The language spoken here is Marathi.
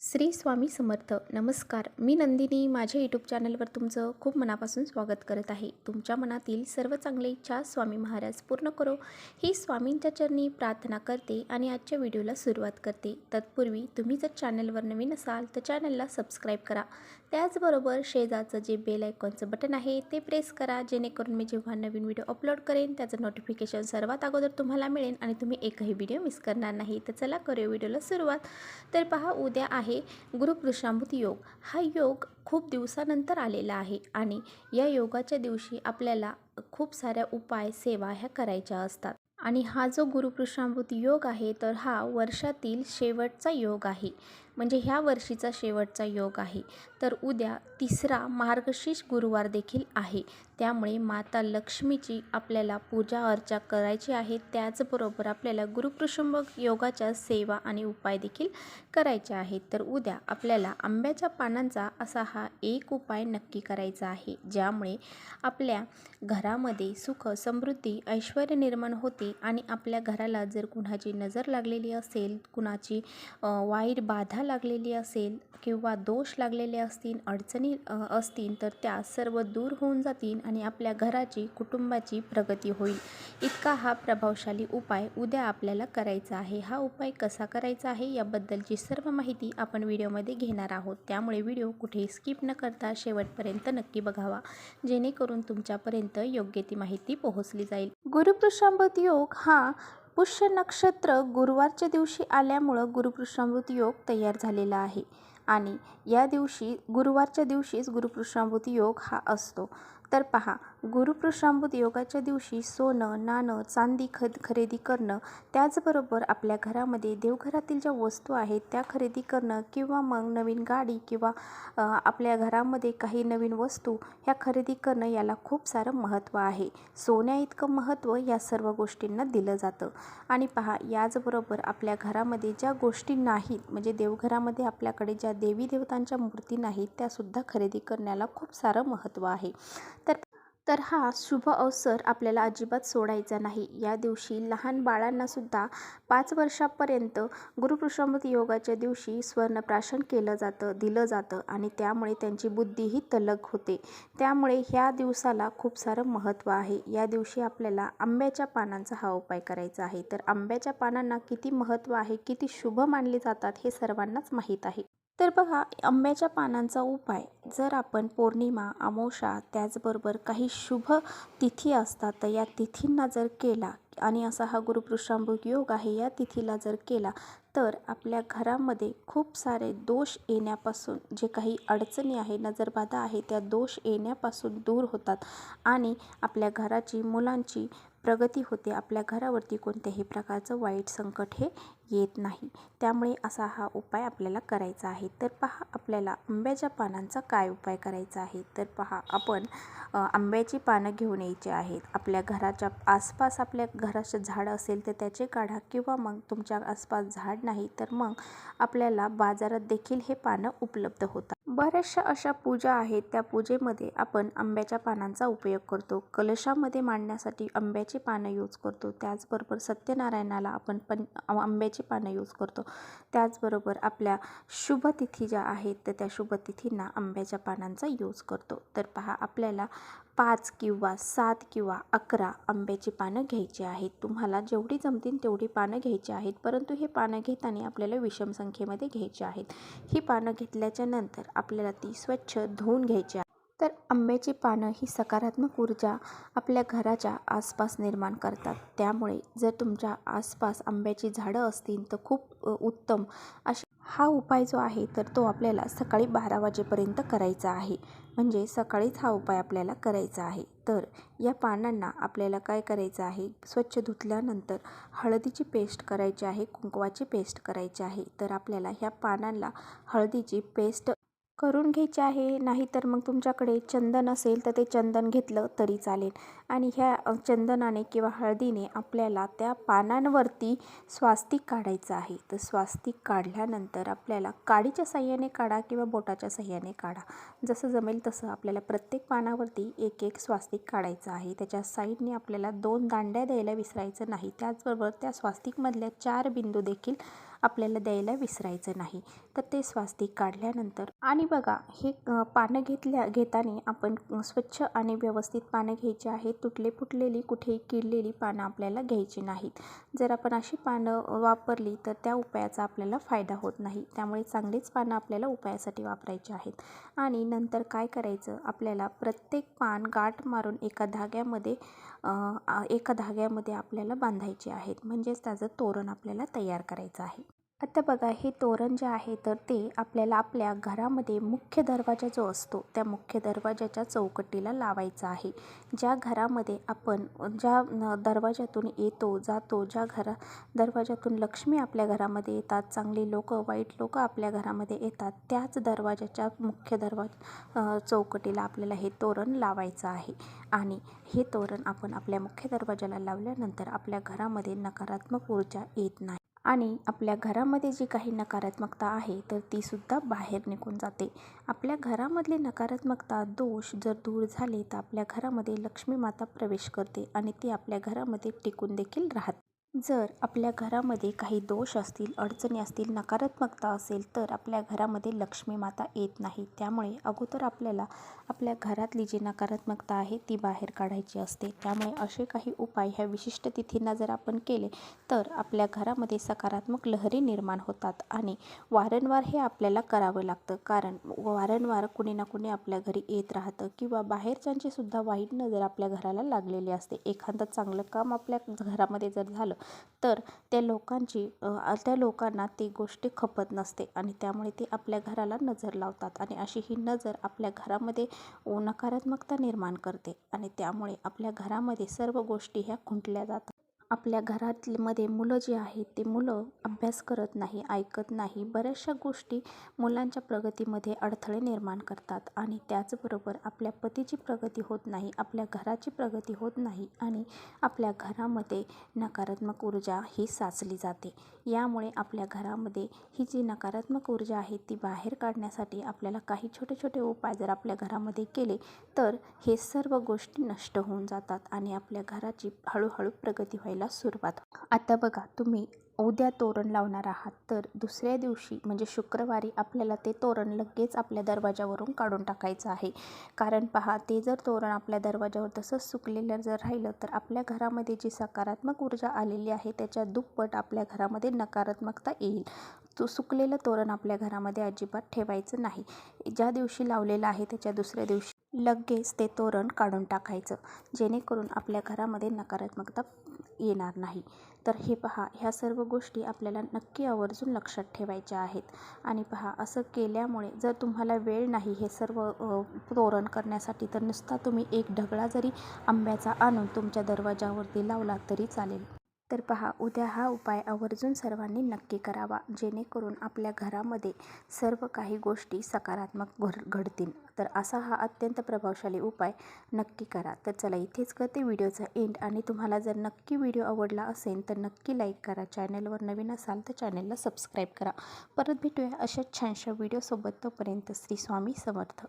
श्री स्वामी समर्थ. नमस्कार, मी नंदिनी. माझ्या यूट्यूब चॅनलवर तुमचं खूप मनापासून स्वागत करत आहे. तुमच्या मनातील सर्व चांगले इच्छा स्वामी महाराज पूर्ण करो ही स्वामींच्या चरणी प्रार्थना करते आणि आजच्या व्हिडिओला सुरुवात करते. तत्पूर्वी तुम्ही जर चॅनलवर नवीन असाल तर चॅनलला सबस्क्राईब करा. त्याचबरोबर शेजारचं जे बेल आयकॉनचं बटन आहे ते प्रेस करा, जेणेकरून मी जेव्हा नवीन व्हिडिओ अपलोड करेन त्याचं नोटिफिकेशन सर्वात अगोदर तुम्हाला मिळेल आणि तुम्ही एकही व्हिडिओ मिस करणार नाही. तर चला करूया व्हिडिओला सुरुवात. तर पहा, उद्या आहे गुरुपुरुषामृत योग. हा योग खूप दिवसानंतर आलेला आहे आणि या योगाच्या दिवशी आपल्याला खूप साऱ्या उपाय सेवा ह्या करायच्या असतात. आणि हा जो गुरुपुरुषामृत योग आहे तर हा वर्षातील शेवटचा योग आहे, म्हणजे ह्या वर्षीचा शेवटचा योग आहे. तर उद्या तिसरा मार्गशीर्ष गुरुवार देखील आहे, त्यामुळे माता लक्ष्मीची आपल्याला पूजा अर्चा करायची आहे. त्याचबरोबर आपल्याला गुरुपुरुषामृत योगाच्या सेवा आणि उपाय देखील करायचे आहेत. तर उद्या आपल्याला आंब्याच्या पानांचा असा हा एक उपाय नक्की करायचा आहे, ज्यामुळे आपल्या घरामध्ये सुख समृद्धी ऐश्वर्य निर्माण होते. आणि आपल्या घराला जर कुणाची नजर लागलेली असेल, कुणाची वाईट बाधा लागलेली असेल किंवा दोष लागलेले असतील, अडचणी असतील, तर त्या सर्व दूर होऊन जातील आणि आपल्या घराची कुटुंबाची प्रगती होईल. इतका हा प्रभावशाली उपाय उद्या आपल्याला करायचा आहे. हा उपाय कसा करायचा आहे याबद्दलची सर्व माहिती आपण व्हिडिओमध्ये घेणार आहोत, त्यामुळे व्हिडिओ कुठेही स्किप न करता शेवटपर्यंत नक्की बघावा, जेणेकरून तुमच्यापर्यंत योग्य ती माहिती पोहोचली जाईल. गुरुपुरुषामृत योग हा पुष्य नक्षत्र गुरुवारच्या दिवशी आल्यामुळं गुरुपुरुषामृत योग तयार झालेला आहे आणि या दिवशी गुरुवारच्या दिवशीच गुरुपुरुषामृत योग हा असतो. तर पहा, गुरुपुरुषामृत योगाच्या दिवशी सोनं, नाणं, चांदी खरेदी करणं, त्याचबरोबर आपल्या घरामध्ये देवघरातील ज्या वस्तू आहेत त्या खरेदी करणं किंवा मग नवीन गाडी किंवा आपल्या घरामध्ये काही नवीन वस्तू ह्या खरेदी करणं याला खूप सारं महत्त्व आहे. सोन्या इतकं महत्त्व या सर्व गोष्टींना दिलं जातं. आणि पहा, याचबरोबर आपल्या घरामध्ये ज्या गोष्टी नाहीत, म्हणजे देवघरामध्ये आपल्याकडे ज्या देवी देवतांच्या मूर्ती नाहीत त्यासुद्धा खरेदी करण्याला खूप सारं महत्त्व आहे. तर हा शुभ अवसर आपल्याला अजिबात सोडायचा नाही. या दिवशी लहान बाळांनासुद्धा 5 वर्षापर्यंत गुरुपुरुषामृत योगाच्या दिवशी स्वर्णप्राशन दिलं जातं आणि त्यामुळे त्यांची बुद्धीही तल्लख होते. त्यामुळे ह्या दिवसाला खूप सारं महत्त्व आहे. या दिवशी आपल्याला आंब्याच्या पानांचा हा उपाय करायचा आहे. तर आंब्याच्या पानांना किती महत्त्व आहे, किती शुभ मानले जातात हे सर्वांनाच माहीत आहे. तर बघा, आंब्याच्या पानांचा उपाय जर आपण पौर्णिमा, अमावस्या, त्याचबरोबर काही शुभ तिथी असतात तर या तिथींना जर केला आणि असा हा गुरुपुरुषामृत योग आहे या तिथीला जर केला तर आपल्या घरामध्ये खूप सारे दोष येण्यापासून, जे काही अडचणी आहे, नजरबाधा आहे, त्या दोष येण्यापासून दूर होतात आणि आपल्या घराची, मुलांची प्रगती होते. आपल्या घरावरती कोणत्याही प्रकारचं वाईट संकट हे येत नाही. त्यामुळे असा हा उपाय आपल्याला करायचा आहे. तर पहा, आपल्याला आंब्याच्या पानांचा काय उपाय करायचा आहे. तर पहा, आपण आंब्याची पानं घेऊन यायची आहेत. आपल्या घराच्या आसपास आपल्या घराचं झाड असेल तर त्याचे काढा किंवा मग तुमच्या आसपास झाड नाही तर मग आपल्याला बाजारात देखील हे पानं उपलब्ध होतात. बऱ्याचशा अशा पूजा आहेत, त्या पूजेमध्ये आपण आंब्याच्या पानांचा उपयोग करतो. कलशामध्ये मांडण्यासाठी आंब्याची पानं यूज करतो. त्याचबरोबर सत्यनारायणाला आपण आंब्याची पानं यूज करतो. त्याचबरोबर आपल्या शुभतिथी ज्या आहेत तर त्या शुभतिथींना आंब्याच्या पानांचा यूज करतो. तर पहा, आपल्याला 5 किंवा 7 किंवा 11 आंब्याची पानं घ्यायची आहेत. तुम्हाला जेवढी जमतील तेवढी पानं घ्यायची आहेत, परंतु हे पानं घेताना आपल्याला विषम संख्येमध्ये घ्यायची आहेत. ही पानं घेतल्याच्या नंतर आपल्याला ती स्वच्छ धुवून घ्यायची आहे. तर आंब्याची पानं ही सकारात्मक ऊर्जा आपल्या घराच्या आसपास निर्माण करतात. त्यामुळे जर तुमच्या आसपास आंब्याची झाडं असतील तर खूप उत्तम अशी हा उपाय जो आहे तर तो आपल्याला सकाळी 12 वाजेपर्यंत करायचा आहे, म्हणजे सकाळीच हा उपाय आपल्याला करायचा आहे. तर या पानांना आपल्याला काय करायचं आहे, स्वच्छ धुतल्यानंतर हळदीची पेस्ट करायची आहे, कुंकवाची पेस्ट करायची आहे. तर आपल्याला ह्या पानांना हळदीची पेस्ट करून घ्यायची आहे. नाहीतर मग तुमच्याकडे चंदन असेल तर ते चंदन घेतलं तरी चालेल. आणि ह्या चंदनाने किंवा हळदीने आपल्याला त्या पानांवरती स्वास्तिक काढायचं आहे. तर स्वास्तिक काढल्यानंतर आपल्याला काडीच्या साह्याने काढा किंवा बोटाच्या साह्याने काढा, जसं जमेल तसं आपल्याला प्रत्येक पानावरती एक एक स्वास्तिक काढायचं आहे. त्याच्या साईडने आपल्याला 2 दांड्या द्यायला विसरायचं नाही. त्याचबरोबर त्या स्वास्तिकमधल्या 4 बिंदू देखील आपल्याला द्यायला विसरायचं नाही. तर ते स्वास्तिक काढल्यानंतर आणि बघा हे पानं घेताना आपण स्वच्छ आणि व्यवस्थित पानं घ्यायची आहेत. तुटले फुटलेली कुठेही किडलेली पानं आपल्याला घ्यायची नाहीत. जर आपण अशी पानं वापरली तर त्या उपायाचा आपल्याला फायदा होत नाही. त्यामुळे चांगलीच पानं आपल्याला उपायासाठी वापरायची आहेत. आणि नंतर काय करायचं, आपल्याला प्रत्येक पान गाठ मारून एका धाग्यामध्ये आपल्याला बांधायचे आहेत. म्हणजेच त्याचं तोरण आपल्याला तयार करायचं आहे. आता बघा हे तोरण जे आहे तर ते आपल्याला आपल्या घरामध्ये मुख्य दरवाजा जो असतो त्या मुख्य दरवाजाच्या चौकटीला लावायचा आहे. ज्या घरामध्ये आपण दरवाजातून येतो जातो, दरवाजातून लक्ष्मी आपल्या घरामध्ये येतात, चांगली लोक वाईट लोक आपल्या घरामध्ये येतात, त्याच दरवाजाच्या मुख्य चौकटीला आपल्याला हे तोरण लावायचं आहे. आणि हे तोरण आपण आपल्या मुख्य दरवाजाला लावल्यानंतर आपल्या घरामध्ये नकारात्मक ऊर्जा येत नाही आणि आपल्या घरामध्ये जी काही नकारात्मकता आहे तर ती सुद्धा बाहेर निघून जाते. आपल्या घरामधली नकारात्मकता दोष जर दूर झाले तर आपल्या घरामध्ये लक्ष्मी माता प्रवेश करते आणि ती आपल्या घरामध्ये टिकून देखील राहते. जर आपल्या घरामध्ये काही दोष असतील, अडचणी असतील, नकारात्मकता असेल तर आपल्या घरामध्ये लक्ष्मी माता येत नाही. त्यामुळे अगोदर आपल्याला आपल्या घरातली जी नकारात्मकता आहे ती बाहेर काढायची असते. त्यामुळे असे काही उपाय ह्या विशिष्ट तिथींना जर आपण केले तर आपल्या घरामध्ये सकारात्मक लहरी निर्माण होतात. आणि वारंवार हे आपल्याला करावं लागतं, कारण वारंवार कुणी ना कुणी आपल्या घरी येत राहतं किंवा बाहेरच्यांची सुद्धा वाईट नजर आपल्या घराला लागलेली असते. एखादं चांगलं काम आपल्या घरामध्ये जर झालं तर त्या लोकांना ती गोष्टी खपत नसते आणि त्यामुळे ते आपल्या घराला नजर लावतात आणि अशी ही नजर आपल्या घरामध्ये नकारात्मकता निर्माण करते आणि त्यामुळे आपल्या घरामध्ये सर्व गोष्टी ह्या खुंटल्या जातात. आपल्या घरातमध्ये मुलं जी आहेत ते मुलं अभ्यास करत नाही, ऐकत नाही. बऱ्याचशा गोष्टी मुलांच्या प्रगतीमध्ये अडथळे निर्माण करतात आणि त्याचबरोबर आपल्या पतीची प्रगती होत नाही, आपल्या घराची प्रगती होत नाही आणि आपल्या घरामध्ये नकारात्मक ऊर्जा ही साचली जाते. यामुळे आपल्या घरामध्ये ही जी नकारात्मक ऊर्जा आहे ती बाहेर काढण्यासाठी आपल्याला काही छोटे छोटे उपाय जर आपल्या घरामध्ये केले तर हे सर्व गोष्टी नष्ट होऊन जातात आणि आपल्या घराची हळूहळू प्रगती व्हायला सुरुवात होते. आता बघा तुम्ही उद्या तोरण लावणार आहात तर दुसऱ्या दिवशी म्हणजे शुक्रवारी आपल्याला ते तोरण लगेच आपल्या दरवाजावरून काढून टाकायचं आहे. कारण पहा, ते जर तोरण आपल्या दरवाजावर तसंच सुकलेलं जर राहिलं तर आपल्या घरामध्ये जी सकारात्मक ऊर्जा आलेली आहे त्याच्या दुप्पट आपल्या घरामध्ये नकारात्मकता येईल. सुकलेलं तोरण आपल्या घरामध्ये अजिबात ठेवायचं नाही. ज्या दिवशी लावलेलं आहे त्याच्या दुसऱ्या दिवशी लगेच ते तोरण काढून टाकायचं, जेणेकरून आपल्या घरामध्ये नकारात्मकता येणार नाही. तर हे पहा, ह्या सर्व गोष्टी आपल्याला नक्की आवर्जून लक्षात ठेवायच्या आहेत. आणि पहा, असं केल्यामुळे जर तुम्हाला वेळ नाही हे सर्व तोरण करण्यासाठी तर नुसता तुम्ही एक ढगळा जरी आंब्याचा आणून तुमच्या दरवाजावरती लावला तरी चालेल. तर पहा, उद्या हा उपाय आवर्जून सर्वांनी नक्की करावा, जेणेकरून आपल्या घरामध्ये सर्व काही गोष्टी सकारात्मक घडतील. तर असा हा अत्यंत प्रभावशाली उपाय नक्की करा. तर चला इथेच करते व्हिडिओचा एंड आणि तुम्हाला जर नक्की व्हिडिओ आवडला असेल तर नक्की लाईक करा. चॅनलवर नवीन असाल तर चॅनलला सबस्क्राईब करा. परत भेटूया अशाच छानशा व्हिडिओसोबत. तोपर्यंत श्री स्वामी समर्थ.